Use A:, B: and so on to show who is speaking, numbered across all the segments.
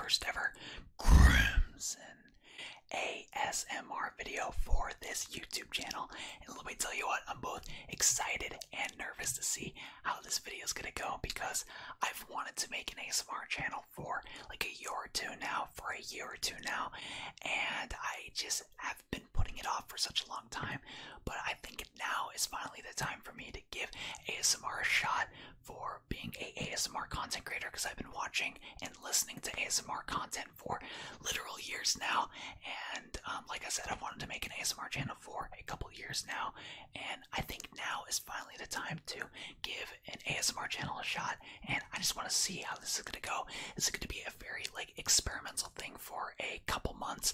A: first ever Crimson ASMR video for this YouTube channel. And let me tell you what, I'm both excited and nervous to see how this video is gonna go, because I've wanted to make an ASMR channel for like a year or two now, and I just have been putting it off for such a long time. But I think now is finally the time for me to give ASMR a shot for being a ASMR content creator, because I've been watching and listening to ASMR content for literal years now. And like I said, I've wanted to make an ASMR channel for a couple years now, and I think now is finally the time to give an ASMR channel a shot. And I just want to see how this is going to go. This is going to be a very experimental thing for a couple months,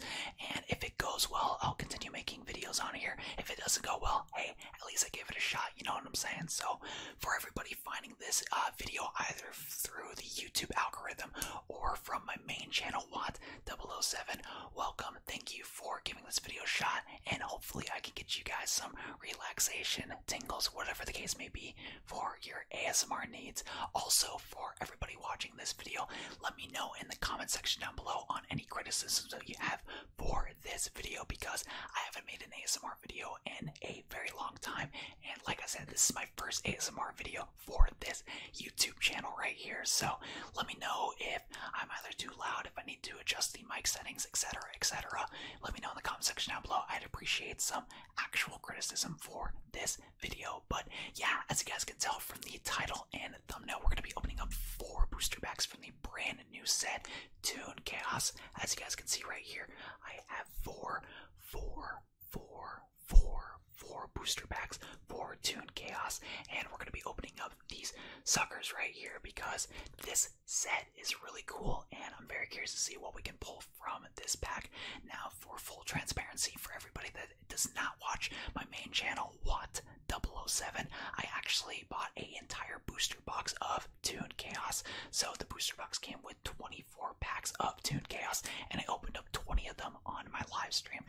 A: and if it goes well, I'll continue making videos on here. If it doesn't go well, hey, at least I gave it a shot, you know what I'm saying? So for everybody finding this video either through the YouTube algorithm or from my main channel, Watt007, welcome. Thank you for giving this video a shot, and hopefully I can get you guys some relaxation, tingles, whatever the case may be for your ASMR needs. Also, for everybody watching this video, let me know in the comment section down below on any criticisms that you have for this video, because I haven't made an ASMR video in a very long time, and like I said, this is my first ASMR video for this YouTube channel right here. So let me know if I'm either too loud, if I need to adjust the mic settings, etc, etc. Let me know in the comment section down below. I'd appreciate some actual criticism for this video. But yeah, as you guys can tell from the title and the thumbnail, we're going to be opening up 4 booster packs from the brand new set Toon Chaos. As you guys can see right here, I have four booster packs for Toon Chaos, and we're going to be opening up these suckers right here because this set is really cool, and I'm very curious to see what we can pull from this pack. Now, for full transparency, for everybody that does not watch my main channel, Watt007, I actually bought an entire booster box of Toon Chaos. So the booster box came with 24 packs of Toon Chaos, and I opened up 20 of them on my live stream.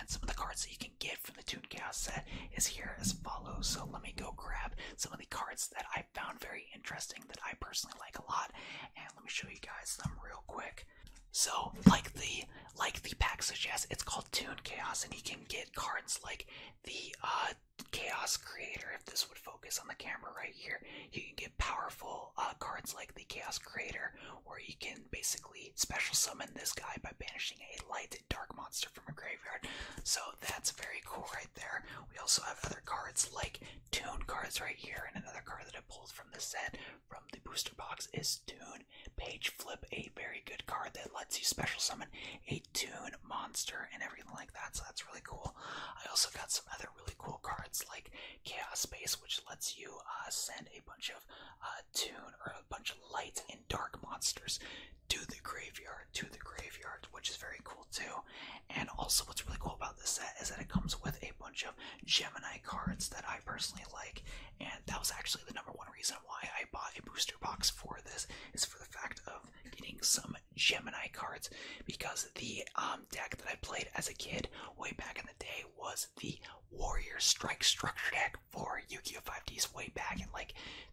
A: And some of the cards that you can get from the Toon Chaos set is here as follows. So let me go grab some of the cards that I found very interesting, that I personally like a lot, and let me show you guys them real quick. So, like the pack suggests, it's called Toon Chaos, and you can get cards like the Chaos Creator. If this would focus on the camera right here, you can get powerful cards like the Chaos Creator, or you can basically special summon this guy by banishing a light dark monster from a graveyard. So that's very cool right there. We also have other cards like Toon cards right here, and another card that I pulled from the set from the booster box is Toon Page Flip, a very good card that lets you special summon a Toon monster and everything like that, so that's really cool. I also got some other really cool cards like Chaos Space, which lets you send a bunch of Toon or a bunch of light and dark monsters to the graveyard, which is very cool too. And also what's really cool about this set is that it comes with a bunch of Gemini cards that I personally like, and that was actually the #1 reason why I bought a booster box for this, is for the fact of getting some Gemini cards, because the deck that I played as a kid way back in the day was the Warrior Strike structure deck for Yu-Gi-Oh! 5Ds way back in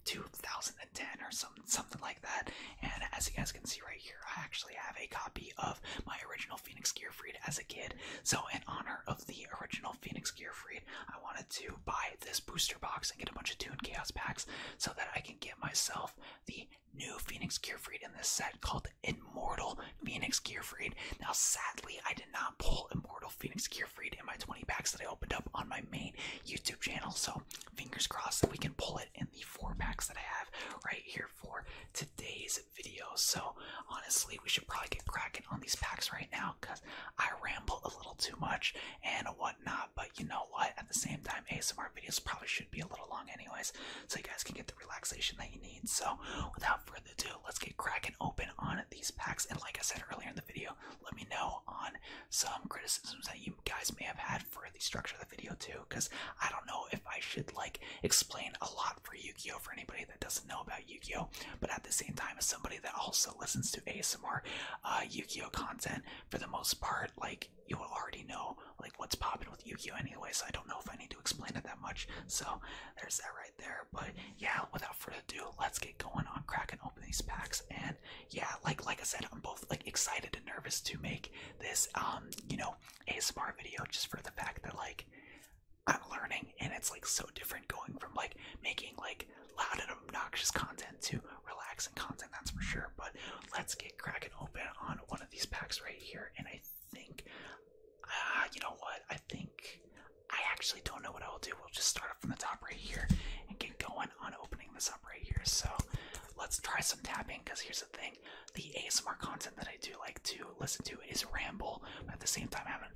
A: 2010 or something like that. And as you guys can see right here, I actually have a copy of my original Phoenix Gearfried as a kid. So in honor of the original Phoenix Gearfried, I wanted to buy this booster box and get a bunch of Toon Chaos packs so that I can get myself the new Phoenix Gearfried in this set called Immortal Phoenix Gearfried. Now, sadly, I did not pull Immortal Phoenix Gearfried in my 20 packs that I opened up on my main YouTube channel, so fingers crossed that we can pull it in the 4 packs that I have right here for today's video. So honestly, we should probably get cracking on these packs right now, because I ramble a little too much and whatnot, but you know what, at the same time, ASMR videos probably should be a little long anyways, so you guys can get the relaxation that you need. So without further ado, let's get cracking open on these packs. And like I said earlier in the video, let me know on some criticisms that you guys may have had for the structure of the video too, because I don't know if I should explain a lot for Yu-Gi-Oh! For anybody that doesn't know about Yu-Gi-Oh! Yu-Gi-Oh, but at the same time, as somebody that also listens to ASMR Yu-Gi-Oh content, for the most part, like, you will already know like what's popping with Yu-Gi-Oh anyway, so I don't know if I need to explain it that much. So there's that right there. But yeah, without further ado, let's get going on cracking open these packs. And yeah, like I said, I'm both like excited and nervous to make this you know, ASMR video, just for the fact that like I'm learning, and it's like so different going from like making like loud and obnoxious content to relaxing content, that's for sure. But let's get cracking open on one of these packs right here. And I think you know what, I think I actually don't know what I will do. We'll just start up from the top right here and get going on opening this up right here. So let's try some tapping, because here's the thing, the ASMR content that I do like to listen to is ramble, but at the same time having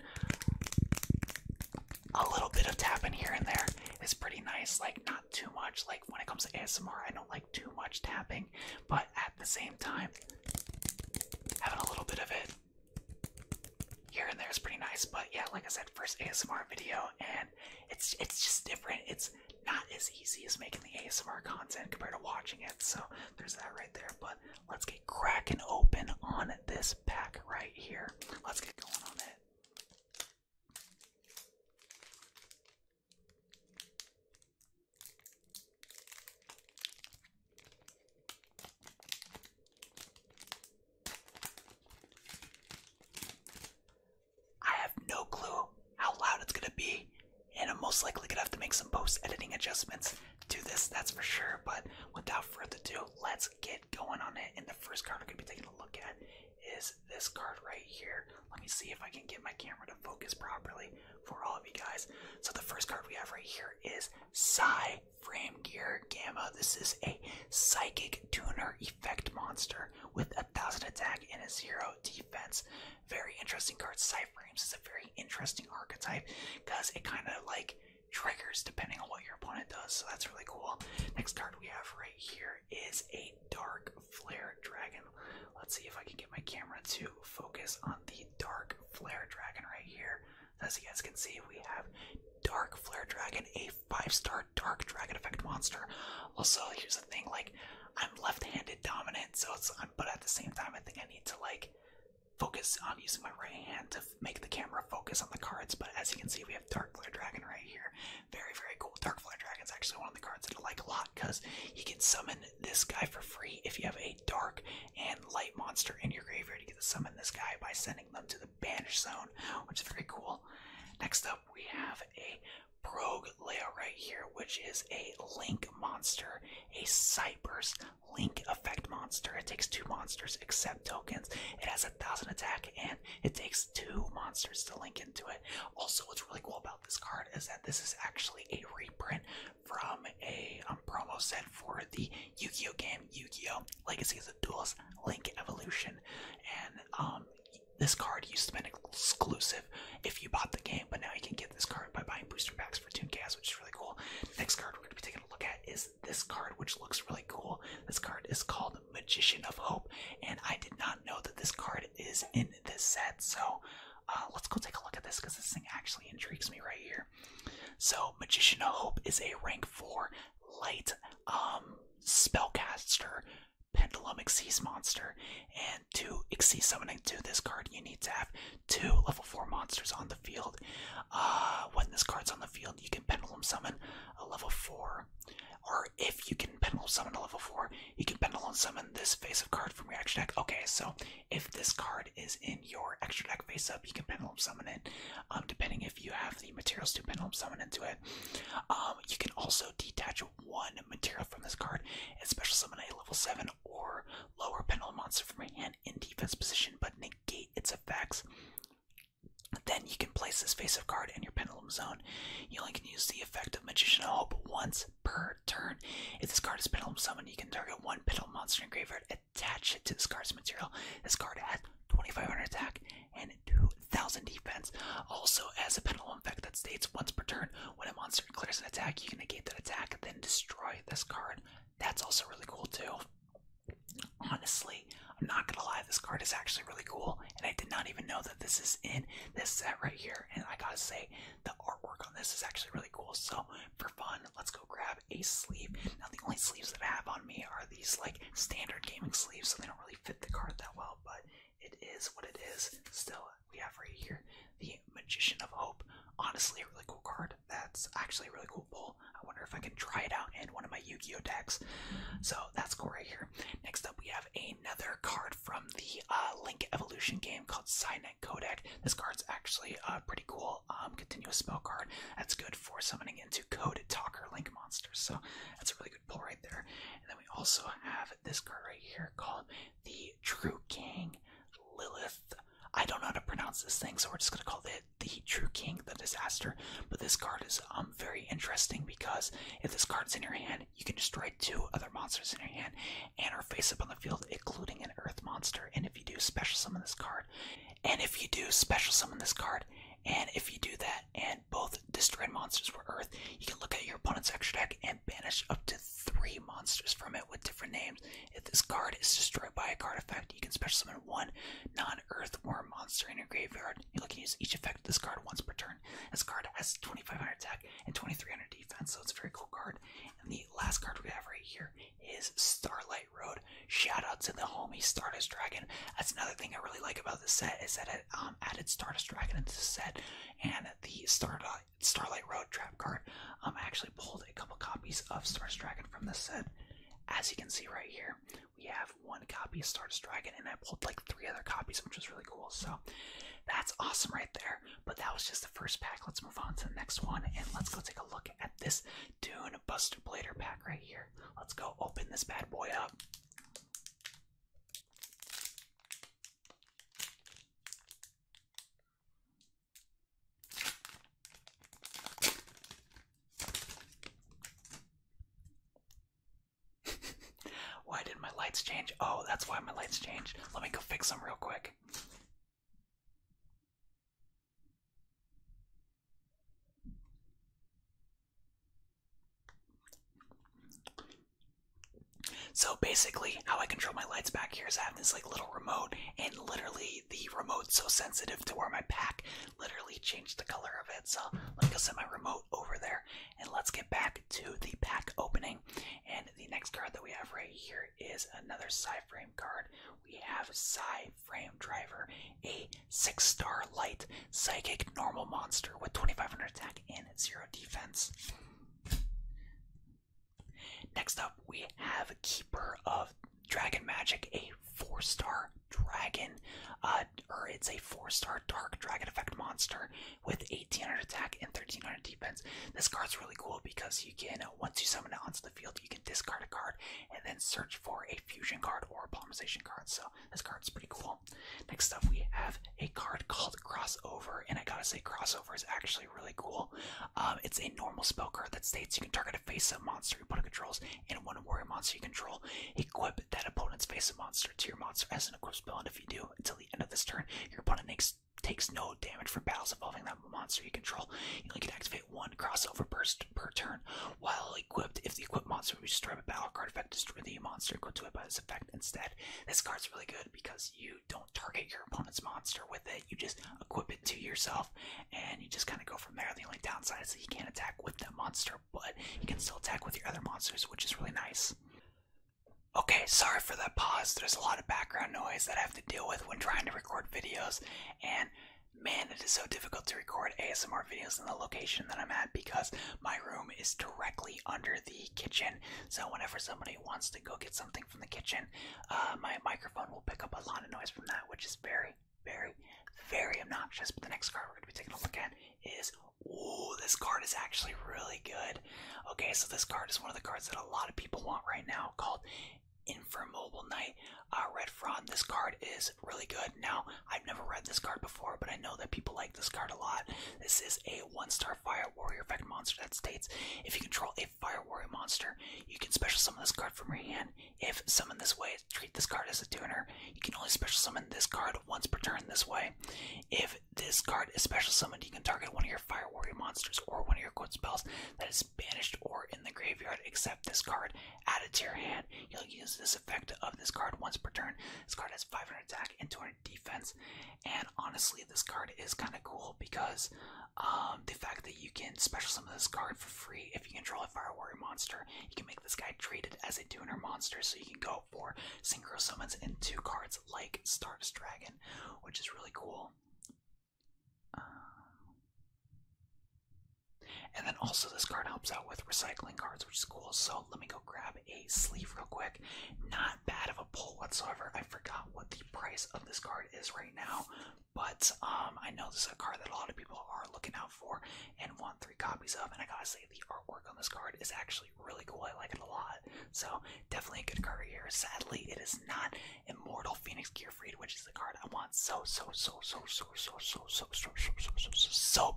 A: a little bit of tapping here and there is pretty nice. Like, not too much. Like, when it comes to ASMR, I don't like too much tapping, but at the same time having a little bit of it here and there is pretty nice. But yeah, like I said, first ASMR video, and it's just different. It's not as easy as making the ASMR content compared to watching it, so there's that right there. But let's get cracking open on this pack right here. Let's get going on it. No clue how loud it's gonna be, and I'm most likely gonna have to make some post-editing adjustments to this, that's for sure. But without further ado, let's get going on it. And the first card we're gonna be taking a look at is this card right here. Let me see if I can get my camera to focus properly for all of you guys. So the first card we have right here is Psy Frame Gear Gamma. This is a psychic tuner effect monster with 1000 attack and a 0 defense. Very interesting card. Psy Frames is a very interesting archetype, because it kind of like triggers depending on what your opponent does, so that's really cool. Next card we have right here is a Dark Flare Dragon. Let's see if I can get my camera to focus on the Dark Flare Dragon right here. As you guys can see, we have Dark Flare Dragon, a 5-star Dark Dragon effect monster. Also, here's the thing, like, I'm left-handed dominant, so it's, but at the same time, I think I need to like focus on using my right hand to make the camera focus on the cards. But as you can see, we have Dark Flare Dragon right here. Very, very cool. Dark Flare Dragon is actually one of the cards that I like a lot, because you can summon this guy for free if you have a dark and light monster in your graveyard. You get to summon this guy by sending them to the banish zone, which is very cool. Next up, we have a Rogue Leo right here, which is a Link monster, a Cyburst Link effect monster. It takes 2 monsters except tokens. It has 1000 attack, and it takes 2 monsters to link into it. Also, what's really cool about this card is that this is actually a reprint from a promo set for the Yu-Gi-Oh game, Yu-Gi-Oh! Legacy of the Duelist Link Evolution. And this card used to be an exclusive if you bought the game, but now you can get this card by buying booster packs for Toon Chaos, which is really cool. Next card we're going to be taking a look at is this card, which looks really cool. This card is called Magician of Hope, and I did not know that this card is in this set, so let's go take a look at this, because this thing actually intrigues me right here. So Magician of Hope is a rank 4 light spellcaster Pendulum Xyz monster, and to Xyz summoning to this card, you need to have 2 level 4 monsters on the field. When this card's on the field, you can Pendulum summon a level 4, or if you can Pendulum summon a level 4, you can Pendulum summon this face-up card from your extra deck. Okay, so if this card is in your extra deck face-up, you can Pendulum summon it, depending if you have the materials to Pendulum summon into it. You can also detach 1 material from this card and special summon a level 7 or lower Pendulum monster from your hand in defense position, but negate its effects. Then you can place this face-up card in your Pendulum zone. You only can use the effect of Magician of Hope once per turn. If this card is Pendulum summoned, you can target 1 Pendulum monster in graveyard, attach it to this card's material. This card has 2500 attack and 2000 defense. Also, as a Pendulum effect that states once per turn, when a monster declares an attack, you can negate that attack, then destroy this card. That's also really cool too. Honestly, I'm not gonna lie, this card is actually really cool, and I did not even know that this is in this set right here. And I gotta say, the artwork on this is actually really cool. cool. So for fun, let's go grab a sleeve. Now the only sleeves that I have on me are these like standard gaming sleeves, so they don't really fit the card that well, but it is what it is. Still, we have right here the Magician of Hope. Honestly, a really cool card. That's actually a really cool pull. I wonder if I can try it out in one of my Yu-Gi-Oh decks. So that's cool right here. Next up, we have another card from the Link Evolution game called Signet Codec. This card's actually pretty cool. Continuous spell card. That's good for summoning into Code Talker Link monsters. So that's a really good pull right there. And then we also have this card right here called the True King Lilith. I don't know how to pronounce this thing, so we're just going to call it the True King, the Disaster. But this card is very interesting because if this card's in your hand, you can destroy 2 other monsters in your hand and are face up on the field, including an Earth monster. And if you do special summon this card, and if you do that and both destroyed monsters were Earth, you can look at your opponent's extra deck and banish up to 3 monsters from it with different names. If this card is destroyed by a card effect, you can special summon 1 non-Earth worm monster in your graveyard. You can use each effect of this card once per turn. This card has 2500 attack and 2300 defense, so it's a very cool card. And the last card we have right here is Starlight Road. Shout out to the homie Stardust Dragon. That's another thing I really like about this set, is that it added Stardust Dragon into the set, and the Starlight Road trap card. I actually pulled a couple copies of Stardust Dragon from this set. As you can see right here, we have 1 copy of Stardust Dragon, and I pulled like 3 other copies, which was really cool. So that's awesome right there. But that was just the first pack. Let's move on to the next one, and let's go take a look at this Toon Booster Blader pack right here. Let's go open this bad boy up. Why did my lights change? Oh, that's why my lights changed. Let me go fix them real quick. So basically, how I control my lights back here is I have this like little remote, and literally the remote's so sensitive to where my pack literally changed the color of it. So let me go set my remote over there, and let's get back to the pack opening. And the next card that we have right here is another Psy-Frame card. We have Psy-Frame Driver, a 6-star light psychic normal monster with 2500 attack and 0 defense. Next up, we have Keeper of Dragon Magic, a 4-star dragon, or it's a 4-star dark dragon effect monster with 1800 attack and 1300 defense. This card's really cool because you can, once you summon it onto the field, you can discard a card and then search for a fusion card or a polymerization card. So this card's pretty cool. Next up, we have a card called Crossover, and I gotta say, Crossover is actually really cool. It's a normal spell card that states you can target a face-up monster your opponent controls and 1 warrior monster you control. Equip that opponent's face-up monster to your monster as an equipped spell, and if you do, until the end of this turn, your opponent takes no damage from battles involving that monster you control. You only can activate 1 crossover burst per turn. While equipped, if the equipped monster will be destroyed by battle card effect, destroy the monster equipped to it by this effect instead. This card's really good because you don't target your opponent's monster with it. You just equip it to yourself, and you just kind of go from there. The only downside is that you can't attack with that monster, but you can still attack with your other monsters, which is really nice. Okay, sorry for that pause. There's a lot of background noise that I have to deal with when trying to record videos, and man, it is so difficult to record ASMR videos in the location that I'm at because my room is directly under the kitchen. So whenever somebody wants to go get something from the kitchen, my microphone will pick up a lot of noise from that, which is very, very, very obnoxious. But the next card we're going to be taking a look at is, ooh, this card is actually really good. Okay, so this card is one of the cards that a lot of people want right now, called Infernal Knight, Red Fraud. This card is really good. Now, I've never read this card before, but I know that people like this card a lot. This is a 1-star Fire Warrior effect monster that states, if you control a Fire Warrior monster, you can special summon this card from your hand. If summoned this way, treat this card as a tuner. You can only special summon this card once per turn this way. If this card is special summoned, you can target one of your Fire Warrior monsters or one of your equipped spells that is banished or in the graveyard, except this card added to your hand. You'll use this effect of this card once per turn. This card has 500 attack and 200 defense, and honestly this card is kind of cool because the fact that you can special summon this card for free if you control a Fire Warrior monster, you can make this guy treated as a tuner monster, so you can go for synchro summons in 2 cards like Stardust Dragon, which is really cool. And then also this card helps out with recycling cards, which is cool. So let me go grab a sleeve real quick. Not bad of a pull whatsoever. I forgot what the price of this card is right now, but I know this is a card that a lot of people are looking out for and want 3 copies of, and I gotta say the artwork on this card is actually really cool. I like it a lot. So definitely a good card right here. Sadly, it is not Immortal Phoenix Gearfried, which is the card I want so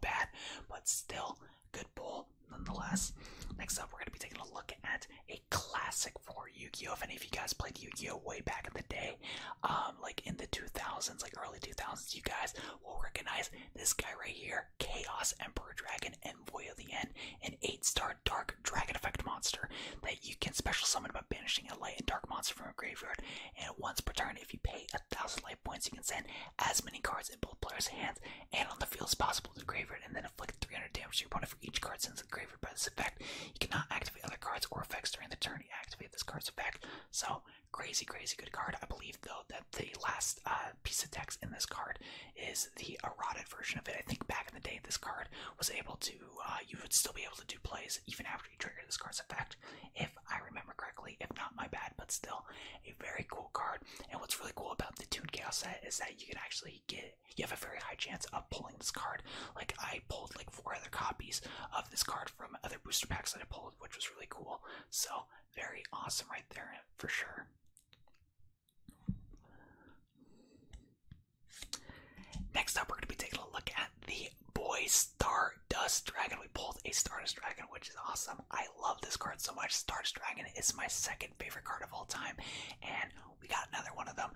A: bad, but still good pull nonetheless. Next up, we're going to be taking a look at a classic for Yu-Gi-Oh! If any of you guys played Yu-Gi-Oh! Way back in the day, like in the 2000s, like early 2000s, you guys will recognize this guy right here, Chaos Emperor Dragon, Envoy of the End, an 8-star dark dragon effect monster that you can special summon by banishing a light and dark monster from a graveyard. And once per turn, if you pay 1,000 life points, you can send as many cards in both players' hands and on the field as possible to the graveyard, and then inflict 300 damage to your opponent for each card sent to the graveyard by this effect. You cannot activate other cards or effects during the turn you activate this card's effect. So crazy good card. I believe though that the last piece of text in this card is the eroded version of it. I think back in the day this card was able to, you would still be able to do plays even after you trigger this card's effect, if I remember correctly. If not, my bad, but still a very cool card. And what's really cool about the Toon Chaos set is that you can actually you have a very high chance of pulling this card. Like I pulled like 4 other copies of this card from other booster packs that I pulled, which was really cool. So very awesome right there for sure. Next up, we're going to be taking a look at the Boy Stardust Dragon. We pulled a Stardust Dragon, which is awesome. I love this card so much. Stardust Dragon is my 2nd favorite card of all time, and we got another one of them.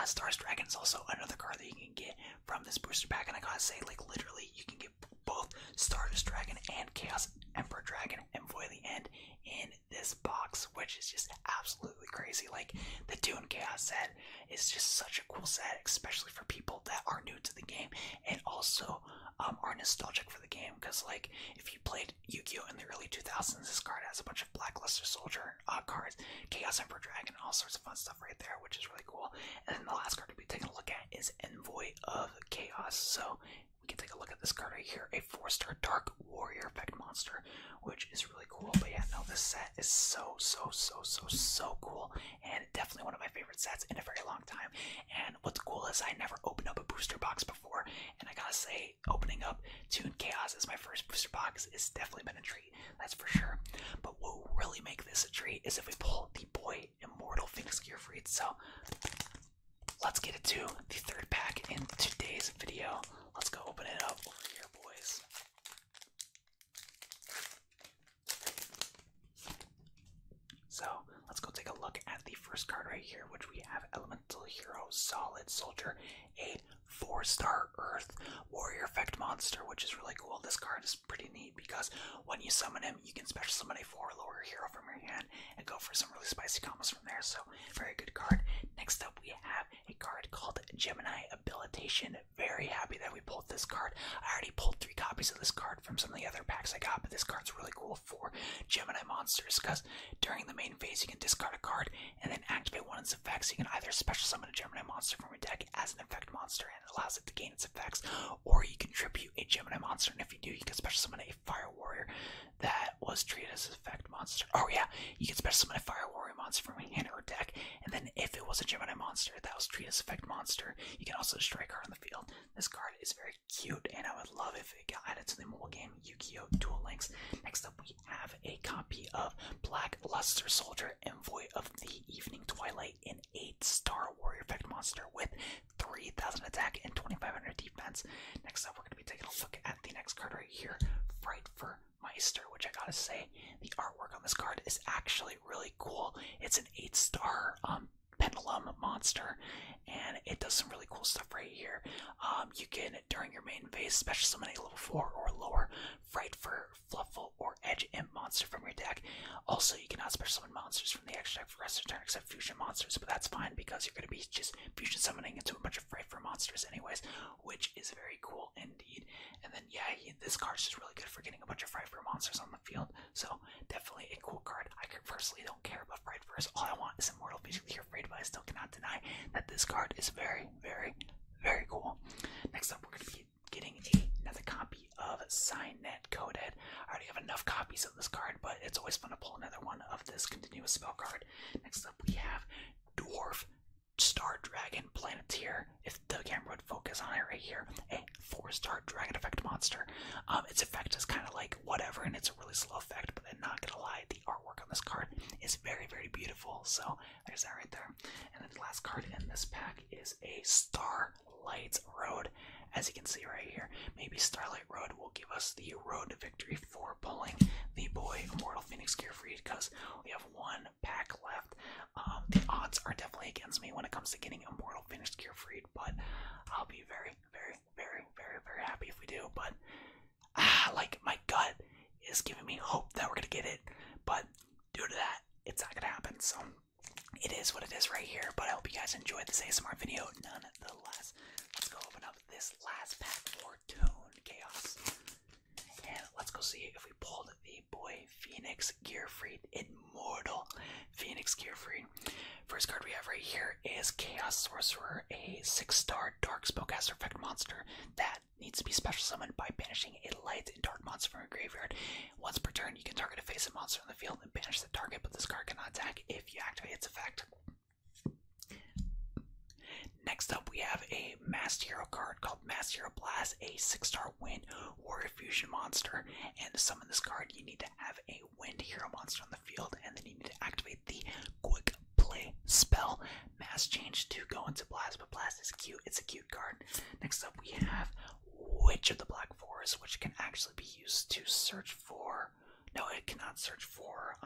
A: Stardust Dragon is also another card that you can get from this booster pack, and I gotta say, like literally, you can get both Stardust Dragon and Chaos Emperor Dragon, Envoy of the End, in this box, which is just absolutely crazy. Like the Toon Chaos set is just such a cool set, especially for people that are new to the game and also are nostalgic for the game, because like if you played Yu-Gi-Oh! In the early 2000s, this card has a bunch of Blackluster Soldier cards, Chaos Emperor Dragon, all sorts of fun stuff right there, which is really cool. And then the last card we'll be taking a look at is Envoy of Chaos. So we can take a look at this card right here, a 4-star Dark Warrior effect monster, which is really cool. But yeah, no, this set is so cool, and definitely one of my favorite sets in a very long time. And what's cool is I never opened up a booster box before, and I gotta say, opening up Toon Chaos as my first booster box has definitely been a treat, that's for sure. But what will really make this a treat is if we pull the boy Immortal Phoenix Gearfried. So let's get into the 3rd pack in today's video. Let's go open it up over here, boys. So let's go take a look at the first card right here, which we have Elemental Hero Solid Soldier, a 4-star Earth Warrior effect monster, which is really cool. This card is pretty neat because when you summon him, you can special summon a 4-lower hero from your hand and go for some really spicy combos from there. So very good card. Next up, we have a card called Gemini Abilitation. Very happy that we pulled this card. I already pulled 3 copies of this card from some of the other packs I got, but this card's really cool for Gemini monsters because during the main phase you can discard a card and then activate one of its effects. You can either special summon a Gemini monster from your deck as an effect monster and it allows it to gain its effects, or you can tribute a Gemini monster, and if you do, you can special summon a Fire Warrior that was treated as an effect monster. Oh yeah, you can special summon a Fire Warrior monster from your hand or deck, and then if it was a Gemini monster that was treated as effect monster, you can also destroy a card on the field. This card is very cute, and I would love if it got added to the mobile game Yu-Gi-Oh! Duel Links. Next up, we have a copy of Blackluster Soldier, Envoy of the Evening Twilight, an 8-star warrior effect monster with 3,000 attack and 2,500 defense. Next up, we're going to be taking a look at the next card right here, Frightful Meister, which I gotta say, the artwork on this card is actually really cool. It's an 8-star pendulum monster, and it does some really cool stuff right here. You can, during your main phase, special summon a level 4 or lower Frightfur, Fluffle, or Edge Imp monster from your deck. Also, you cannot special summon monsters from the extra deck for the rest of the turn except fusion monsters, but that's fine because you're going to be just fusion summoning into a bunch of Frightfur monsters anyways, which is very cool indeed. And then, yeah, this card is just really good for getting a bunch of Frightfur monsters on the field, so definitely a cool card. I personally don't care about Frightfurs. All I want is Immortal Phoenix Gearfried, but I still cannot deny that this card is very, very, very cool. Next up, we're going to be getting another copy of Signet Coded. I already have enough copies of this card, but it's always fun to pull another one of this continuous spell card. Next up, we have Dwarf Star Dragon Planeteer. If the camera would focus on it right here, a 4-star dragon effect monster. Its effect is kind of like whatever, and it's a really slow effect, but I'm not gonna lie, the artwork on this card is very, very beautiful. So there's that right there. And then the last card in this pack is a Starlight Road. As you can see right here, maybe Starlight Road will give us the road to victory for pulling the boy Immortal Phoenix Gearfried, because we have one pack left. The odds are definitely against me when it comes to getting Immortal Phoenix Gearfried, but I'll be very, very, very, very, very happy if we do. But like, my gut is giving me hope that we're gonna get it, but due to that, it's not gonna happen. So it is what it is right here. But I hope you guys enjoyed this ASMR video nonetheless. Let's go open up this last pack for Toon Chaos. And let's go see if we pulled the boy Phoenix Gearfried, Immortal Phoenix Gearfried. First card we have right here is Chaos Sorcerer, a 6-star dark spellcaster effect monster that needs to be special summoned by banishing a light and dark monster from your graveyard. Once per turn, you can target a face-up monster on the field and banish the target, but this card cannot attack if you activate its effect. Next up, we have a Masked Hero card called Masked Hero Blast, a 6-star Wind Warrior Fusion monster. And to summon this card, you need to have a Wind Hero monster on the field, and then you need to activate the Quick Play spell Mass Change to go into Blast. But Blast is cute; it's a cute card. Next up, we have Witch of the Black Forest, which can actually be used to search for. No, it cannot search for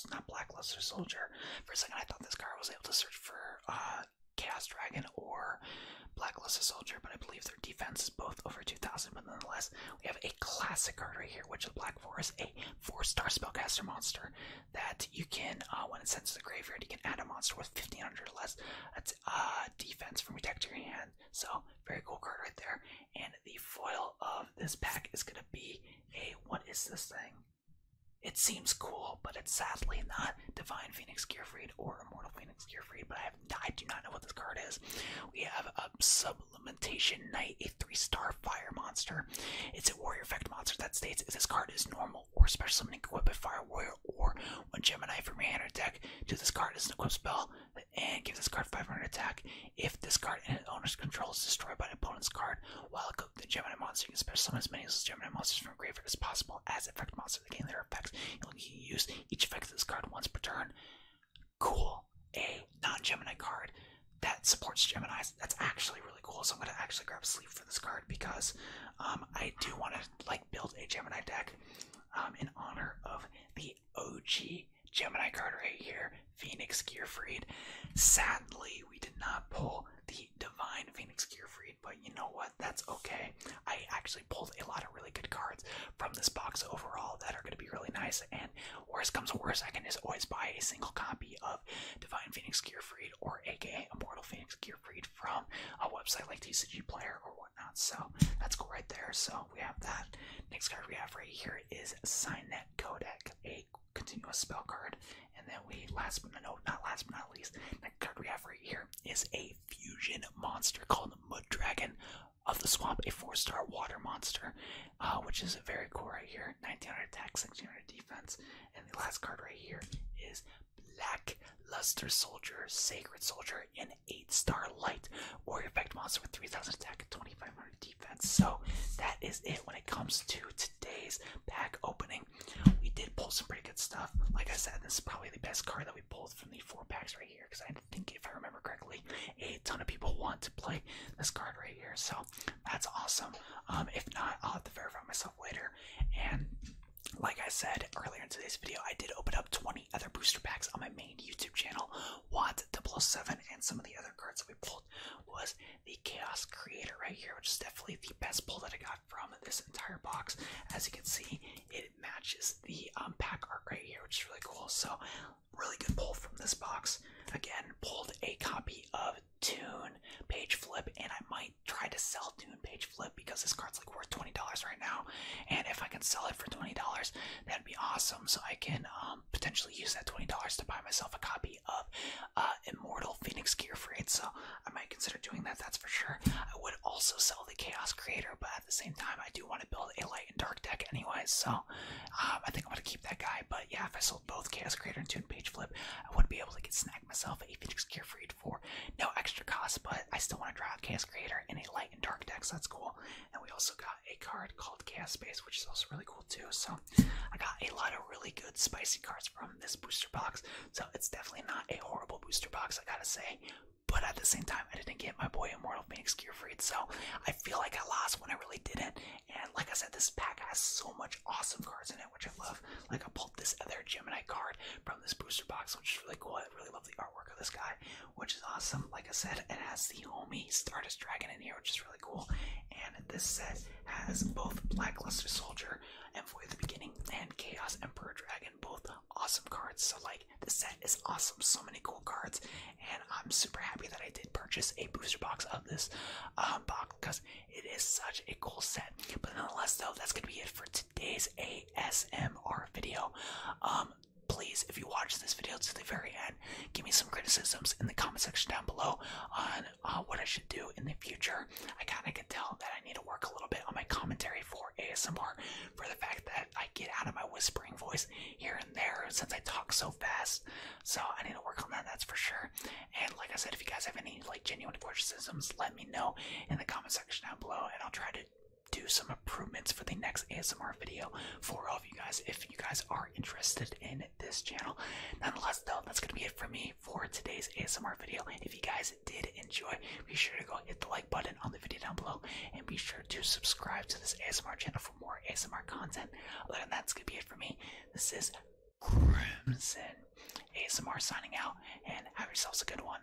A: not Blackluster Soldier. For a second, I thought this card was able to search for Chaos Dragon or Blackluster Soldier, but I believe their defense is both over 2,000. But nonetheless, we have a classic card right here, Witch of the Black Forest, a 4-star spellcaster monster that you can, when it sends to the graveyard, you can add a monster with 1,500 or less defense from your deck to your hand. So very cool card right there. And the foil of this pack is gonna be a, what is this thing? It seems cool, but it's sadly not Divine Phoenix Gearfried or Immortal Phoenix Gearfried, but I do not know what this card is. We have a Sublimination Knight, a 3-star fire monster. It's a warrior effect monster that states if this card is normal or special summoning equipped by Fire Warrior, or when Gemini from your hand or deck to this card is an equipped spell and give this card 500 attack. If this card in its owner's control is destroyed by an opponent's card while equipped the Gemini monster, you can special summon as many of those Gemini monsters from graveyard as possible as effect monsters to gain their effects. You can use each effect of this card once per turn. Cool. A non-Gemini card that supports Geminis. That's actually really cool. So I'm gonna actually grab a sleeve for this card because I do want to build a Gemini deck in honor of the OG Gemini card right here, Phoenix Gearfried. Sadly, we did not pull the Divine Phoenix Gearfried, but you know what? That's okay. I actually pulled a lot of really good cards from this box overall that are going to be really nice, and worst comes to worst, I can just always buy a single copy of Divine Phoenix Gearfried, or aka Immortal Phoenix Gearfried, from a website like TCG Player or whatnot. So that's cool right there. So we have that. Next card we have right here is Signet Codec, a continuous spell card. And then last but not least, next card we have right here is a fusion monster called Mud Dragon of the Swamp, a 4-star water monster, which is very cool right here. 1,900 attack, 1,600 defense. And the last card right here is Black Luster Soldier, Sacred Soldier, an 8-star light warrior effect monster with 3,000 attack and 2,500 defense. So that is it when it comes to today's pack opening. We did pull some pretty good stuff. Like I said, this is probably the best card that we pulled from the 4 packs right here, because I think, if I remember correctly, a ton of people want to play this card right here. So that's awesome. If not, I'll have to verify myself later. And like I said earlier in today's video, I did open up 20 other booster packs on my main YouTube channel, Watt 007, and some of the other cards that we right here, which is definitely the best pull that I got from this entire box. As you can see, it matches the pack art right here, which is really cool. So really good pull from this box. Again, pulled a copy of Toon Page Flip, and I might try to sell Toon Page Flip because this card's like worth $20 right now, and if I can sell it for $20, that'd be awesome. So I can potentially use that $20 to buy myself a copy of Immortal Phoenix Gearfried. So I might consider doing that, that's for sure. I would also sell the Chaos Creator, but at the same time, I do want to build a light and dark deck anyway, so I think I'm going to keep that guy. But yeah, if I sold both Chaos Creator and Toon Page Flip, I would be able to snag myself a Phoenix Gearfried for no extra cost, but I still want to draft Chaos Creator in a light and dark deck, so that's cool. And we also got a card called Chaos Space, which is also really cool too. So I got a lot of really good spicy cards from this booster box, so it's definitely not a horrible booster box, I gotta say. But at the same time, I didn't get my boy Immortal Phoenix Gearfried, so I feel like I lost when I really didn't. And like I said, this pack has so much awesome cards in it, which I love. Like I pulled this other Gemini card from this booster box, which is really cool. I really love the artwork of this guy, which is awesome. Like I said, it has the homie Stardust Dragon in here, which is really cool. And this set has both Blackluster Soldier, Envoy of the Beginning, and Chaos Emperor Dragon, both awesome cards. So like, the set is awesome, so many cool cards, and I'm super happy that I did purchase a booster box of this box because it is such a cool set. But nonetheless though, that's gonna be it for today's ASMR video. Please, if you watch this video to the very end, give me some criticisms in the comment section down below on what I should do in the future. I kind of can tell that I need to work a little bit on my commentary for ASMR, for the fact that I get out of my whispering voice here and there since I talk so fast. So I need to work on that, that's for sure. And like I said, if you guys have any like genuine criticisms, let me know in the comment section down below, and I'll try to do some improvements for the next ASMR video for all of you guys if you guys are interested in this channel. Nonetheless though, that's gonna be it for me for today's ASMR video. If you guys did enjoy, be sure to go hit the like button on the video down below, and be sure to subscribe to this ASMR channel for more ASMR content. Other than that, that's gonna be it for me. This is Crimson ASMR signing out, and have yourselves a good one.